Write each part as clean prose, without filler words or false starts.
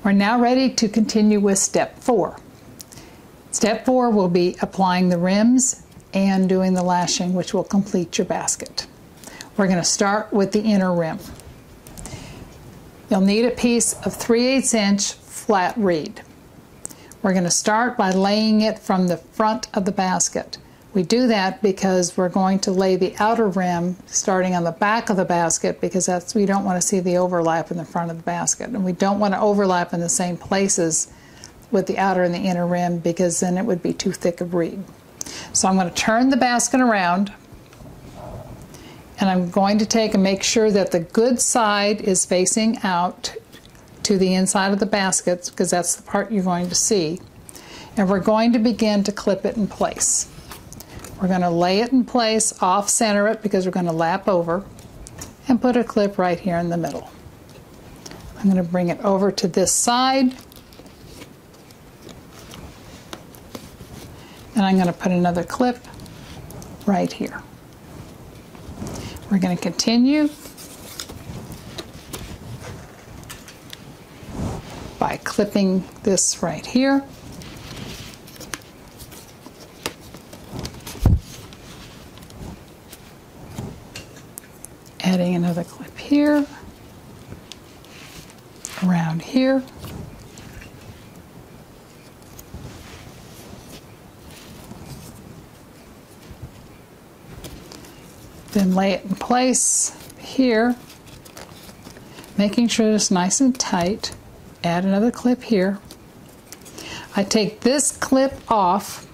We're now ready to continue with step 4. Step 4 will be applying the rims and doing the lashing, which will complete your basket. We're going to start with the inner rim. You'll need a piece of 3/8 inch flat reed. We're going to start by laying it from the front of the basket. We do that because we're going to lay the outer rim starting on the back of the basket, because we don't want to see the overlap in the front of the basket, and we don't want to overlap in the same places with the outer and the inner rim, because then it would be too thick of reed. So I'm going to turn the basket around, and I'm going to take and make sure that the good side is facing out to the inside of the basket, because that's the part you're going to see, and we're going to begin to clip it in place. We're going to lay it in place, off center it, because we're going to lap over, and put a clip right here in the middle. I'm going to bring it over to this side, and I'm going to put another clip right here. We're going to continue by clipping this right here. Adding another clip here, around here. Then lay it in place here, making sure it's nice and tight. Add another clip here. I take this clip off,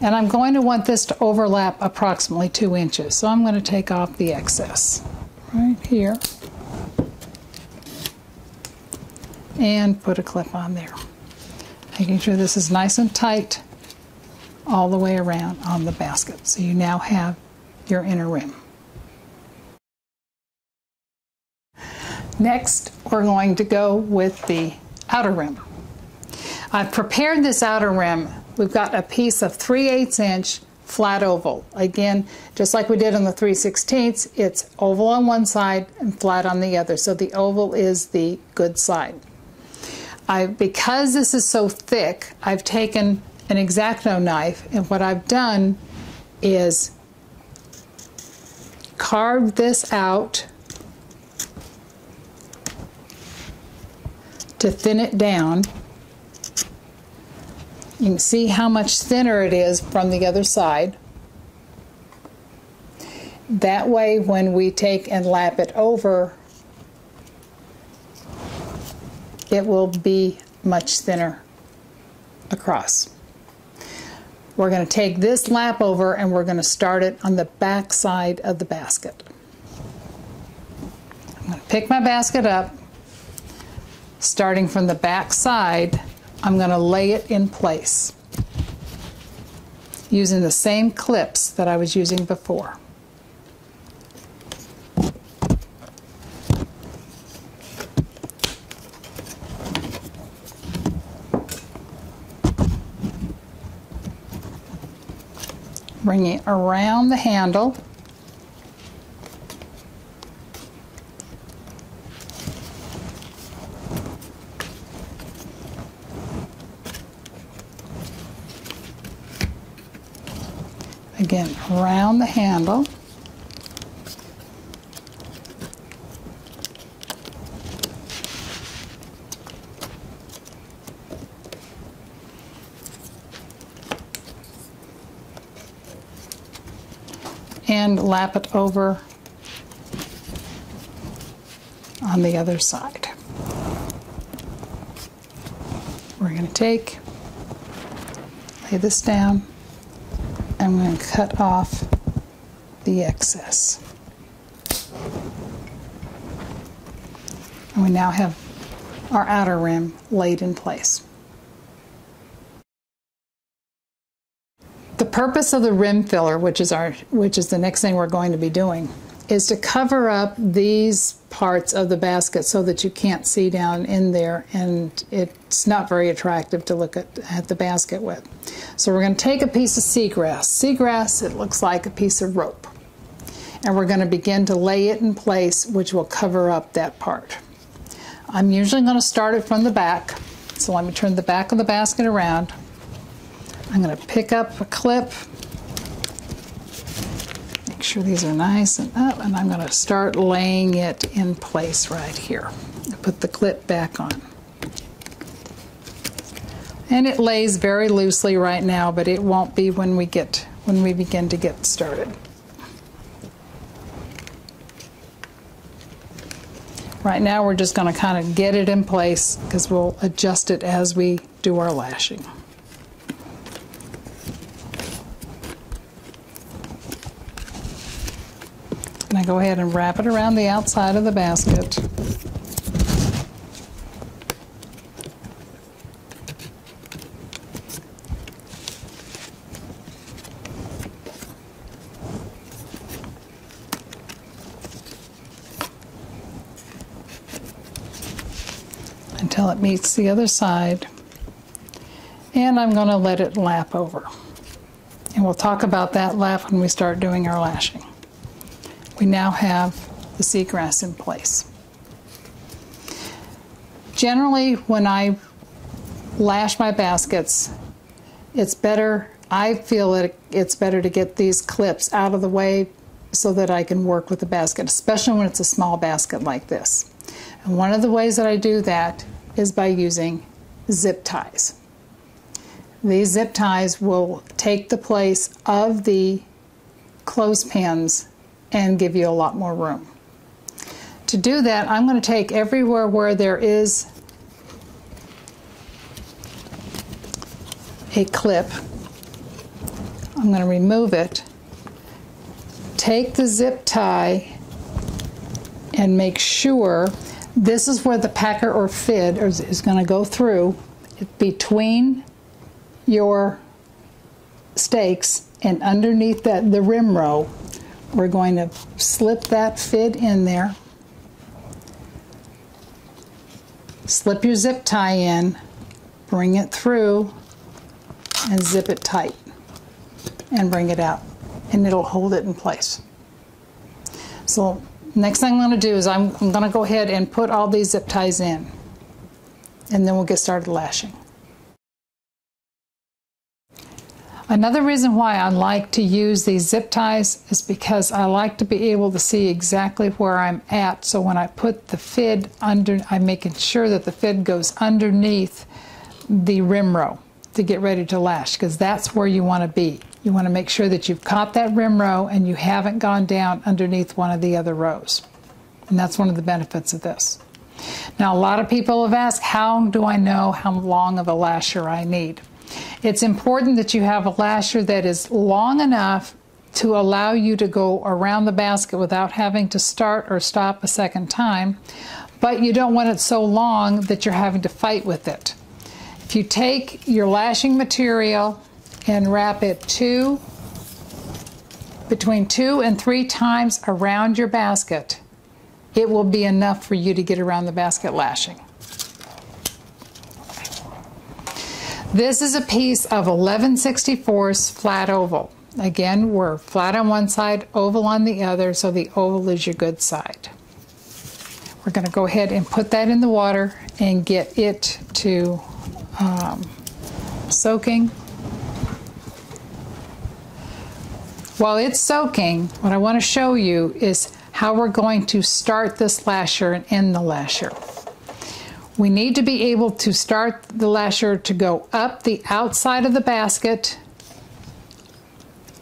and I'm going to want this to overlap approximately 2 inches. So I'm going to take off the excess right here and put a clip on there, making sure this is nice and tight all the way around on the basket. So you now have your inner rim. Next, we're going to go with the outer rim. I've prepared this outer rim. We've got a piece of 3/8 inch flat oval. Again, just like we did on the 3/16, it's oval on one side and flat on the other. So the oval is the good side. Because this is so thick, I've taken an X-Acto knife, and what I've done is carved this out to thin it down. You can see how much thinner it is from the other side. That way, when we take and lap it over, it will be much thinner across. We're going to take this lap over, and we're going to start it on the back side of the basket. I'm going to pick my basket up. Starting from the back side, I'm going to lay it in place using the same clips that I was using before. Bring it around the handle. Again, around the handle. And lap it over on the other side. We're going to lay this down. I'm going to cut off the excess. And we now have our outer rim laid in place. The purpose of the rim filler, which is the next thing we're going to be doing, is to cover up these parts of the basket so that you can't see down in there, and it's not very attractive to look at the basket with. So we're going to take a piece of seagrass. Seagrass, it looks like a piece of rope. And we're going to begin to lay it in place, which will cover up that part. I'm usually going to start it from the back. So let me turn the back of the basket around. I'm going to pick up a clip. Make sure these are nice and up, and I'm going to start laying it in place right here. Put the clip back on. And it lays very loosely right now, but it won't be when we begin to get started. Right now we're just going to kind of get it in place because we'll adjust it as we do our lashing. And I go ahead and wrap it around the outside of the basket. Until it meets the other side, and I'm going to let it lap over. And we'll talk about that lap when we start doing our lashing. We now have the seagrass in place. Generally, when I lash my baskets, it's better, I feel that it's better to get these clips out of the way so that I can work with the basket, especially when it's a small basket like this. And one of the ways that I do that is by using zip ties. These zip ties will take the place of the clothespins and give you a lot more room. To do that, I'm going to take everywhere where there is a clip, I'm going to remove it, take the zip tie, and make sure this is where the packer or fid is going to go through between your stakes and underneath the rim row. We're going to slip that fid in there, slip your zip tie in, bring it through, and zip it tight, and bring it out, and it'll hold it in place. So next thing I'm going to do is I'm going to go ahead and put all these zip ties in, and then we'll get started lashing. Another reason why I like to use these zip ties is because I like to be able to see exactly where I'm at, so when I put the fid under, I'm making sure that the fid goes underneath the rim row to get ready to lash, because that's where you want to be. You want to make sure that you've caught that rim row and you haven't gone down underneath one of the other rows. And that's one of the benefits of this. Now, a lot of people have asked, how do I know how long of a lasher I need? It's important that you have a lasher that is long enough to allow you to go around the basket without having to start or stop a second time, but you don't want it so long that you're having to fight with it. If you take your lashing material and wrap it between 2 and 3 times around your basket, it will be enough for you to get around the basket lashing. This is a piece of 11/64 flat oval. Again, we're flat on one side, oval on the other, so the oval is your good side. We're going to go ahead and put that in the water and get it to soaking. While it's soaking, what I want to show you is how we're going to start this lasher and end the lasher. We need to be able to start the lasher to go up the outside of the basket,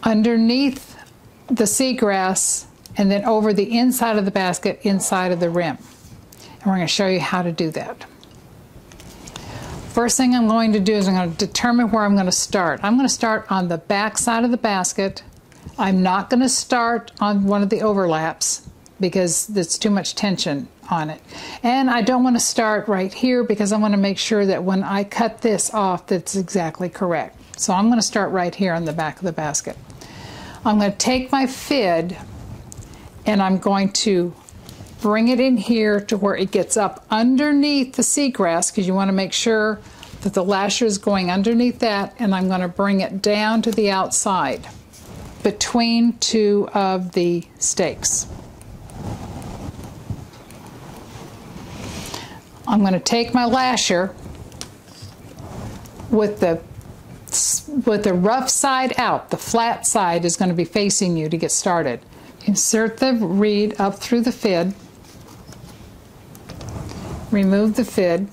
underneath the seagrass, and then over the inside of the basket, inside of the rim. And we're going to show you how to do that. First thing I'm going to do is I'm going to determine where I'm going to start. I'm going to start on the back side of the basket. I'm not going to start on one of the overlaps because there's too much tension on it. And I don't want to start right here because I want to make sure that when I cut this off, that's exactly correct. So I'm going to start right here on the back of the basket. I'm going to take my fid and I'm going to bring it in here to where it gets up underneath the seagrass, because you want to make sure that the lasher is going underneath that, and I'm going to bring it down to the outside between 2 of the stakes. I'm going to take my lasher with the rough side out. The flat side is going to be facing you to get started. Insert the reed up through the fid. Remove the fid.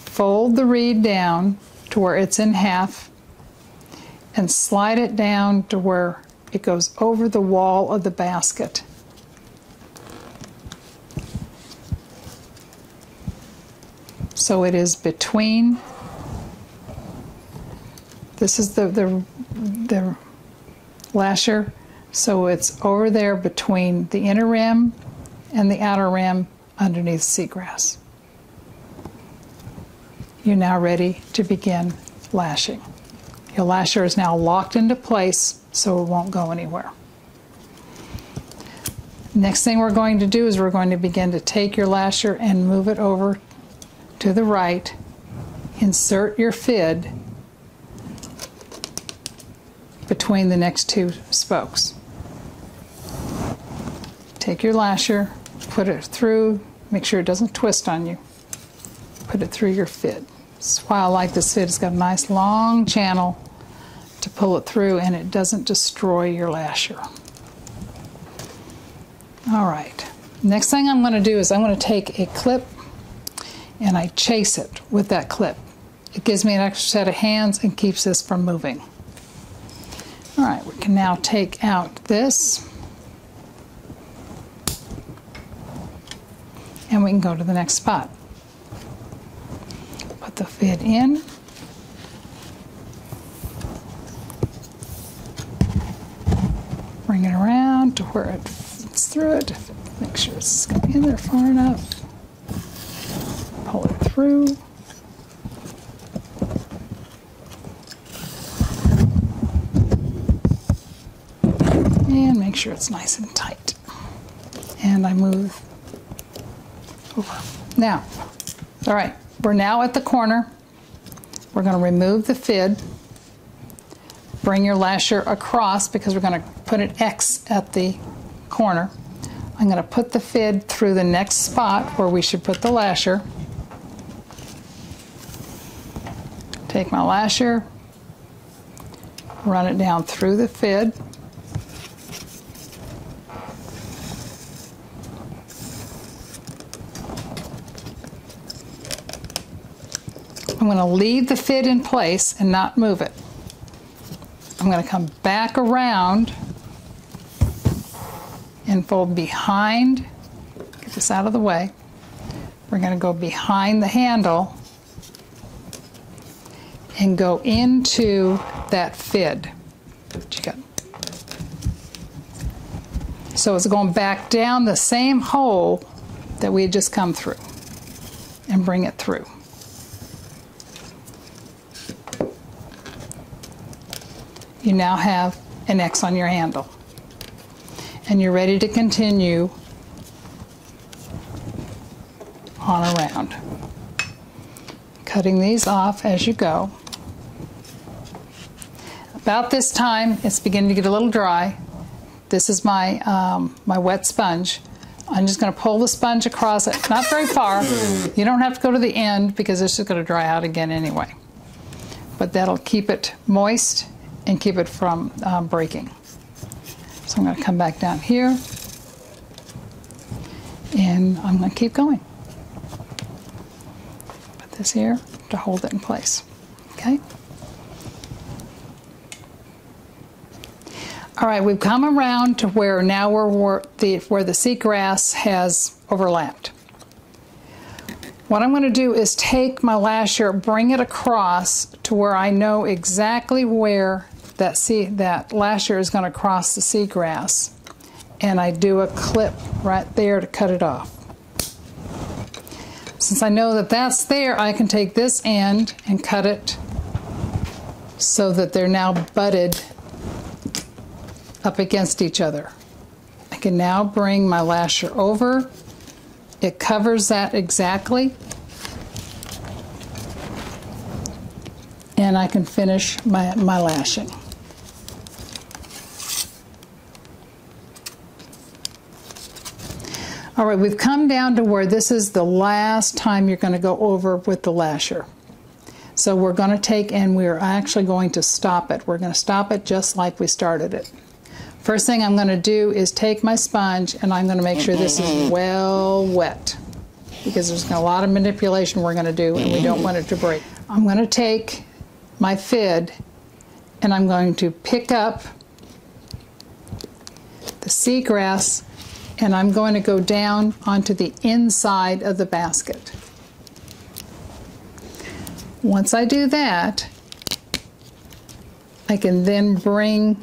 Fold the reed down to where it's in half and slide it down to where it goes over the wall of the basket. So it is between, this is the lasher, so it's over there between the inner rim and the outer rim underneath seagrass. You're now ready to begin lashing. Your lasher is now locked into place so it won't go anywhere. Next thing we're going to do is we're going to begin to take your lasher and move it over to the right. Insert your fid between the next two spokes. Take your lasher, put it through, make sure it doesn't twist on you. Put it through your fid. That's why I like this fid. It's got a nice long channel to pull it through and it doesn't destroy your lasher. All right, next thing I'm going to do is I'm going to take a clip and I chase it with that clip. It gives me an extra set of hands and keeps this from moving. All right, we can now take out this and we can go to the next spot. Put the fid in. Bring it around to where it fits through it. Make sure it's in there far enough. Pull it through. And make sure it's nice and tight. And I move over. Now, all right, we're now at the corner. We're going to remove the fid. Bring your lasher across because we're going to put an X at the corner. I'm going to put the fid through the next spot where we should put the lasher. Take my lasher, run it down through the fid. I'm going to leave the fid in place and not move it. I'm going to come back around and fold behind, get this out of the way. We're going to go behind the handle and go into that fid. What you got? So it's going back down the same hole that we had just come through and bring it through. You now have an X on your handle. And you're ready to continue on around. Cutting these off as you go. About this time, it's beginning to get a little dry. This is my, my wet sponge. I'm just going to pull the sponge across it, not very far. You don't have to go to the end because it's just going to dry out again anyway. But that'll keep it moist and keep it from breaking. So I'm going to come back down here and I'm going to keep going. Put this here to hold it in place. Okay? All right, we've come around to where now where the seagrass has overlapped. What I'm going to do is take my lasher, bring it across to where I know exactly where that lasher is going to cross the seagrass, and I do a clip right there to cut it off. Since I know that that's there, I can take this end and cut it so that they're now butted up against each other. I can now bring my lasher over. It covers that exactly. And I can finish my lashing. All right, we've come down to where this is the last time you're going to go over with the lasher. So we're going to take and we're actually going to stop it. We're going to stop it just like we started it. First thing I'm going to do is take my sponge and I'm going to make sure this is well wet, because there's a lot of manipulation we're going to do and we don't want it to break. I'm going to take my fid and I'm going to pick up the seagrass and I'm going to go down onto the inside of the basket. Once I do that, I can then bring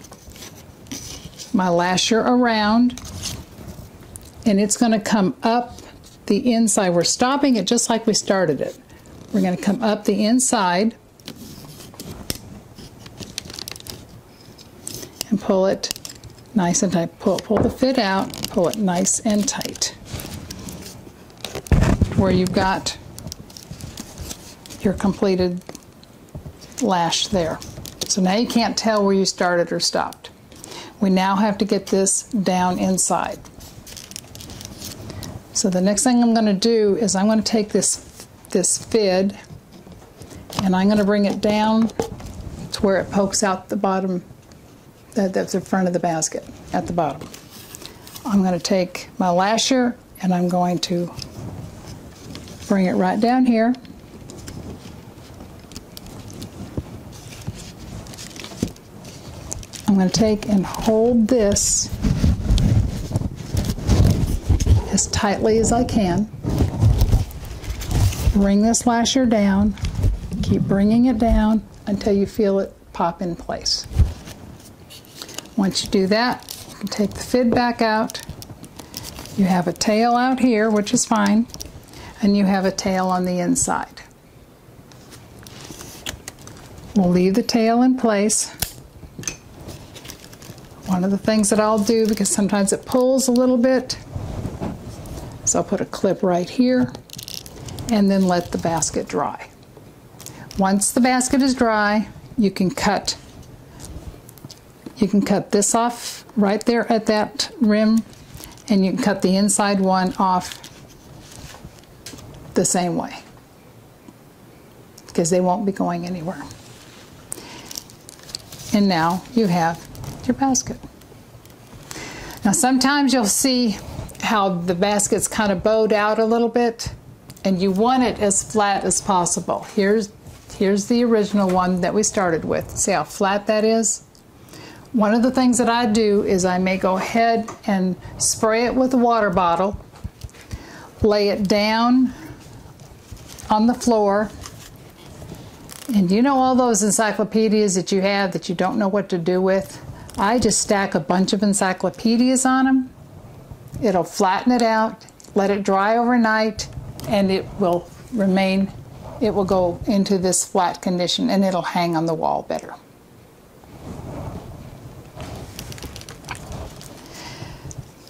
my lasher around and it's going to come up the inside. We're stopping it just like we started it. We're going to come up the inside and pull it nice and tight. Pull the fid out, pull it nice and tight. Where you've got your completed lash there. So now you can't tell where you started or stopped. We now have to get this down inside. So the next thing I'm going to do is I'm going to take this fid and I'm going to bring it down to where it pokes out the bottom. That's the front of the basket at the bottom. I'm going to take my lasher and I'm going to bring it right down here. I'm going to take and hold this as tightly as I can. Bring this lasher down. Keep bringing it down until you feel it pop in place. Once you do that, you can take the fid back out. You have a tail out here, which is fine, and you have a tail on the inside. We'll leave the tail in place. One of the things that I'll do, because sometimes it pulls a little bit, so I'll put a clip right here and then let the basket dry. Once the basket is dry, you can cut this off right there at that rim, and you can cut the inside one off the same way, because they won't be going anywhere. And now you have your basket. Now sometimes you'll see how the basket's kind of bowed out a little bit, and you want it as flat as possible. Here's the original one that we started with. See how flat that is? One of the things that I do is I may go ahead and spray it with a water bottle, lay it down on the floor, and you know all those encyclopedias that you have that you don't know what to do with? I just stack a bunch of encyclopedias on them. It'll flatten it out, let it dry overnight, and it will remain, it will go into this flat condition and it'll hang on the wall better.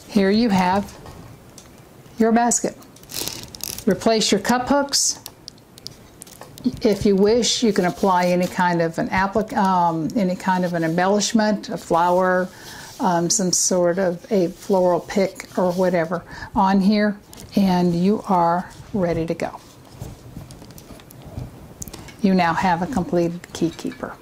Here you have your basket. Replace your cup hooks. If you wish, you can apply any kind of an embellishment, a flower, some sort of a floral pick or whatever on here, and you are ready to go. You now have a completed key keeper.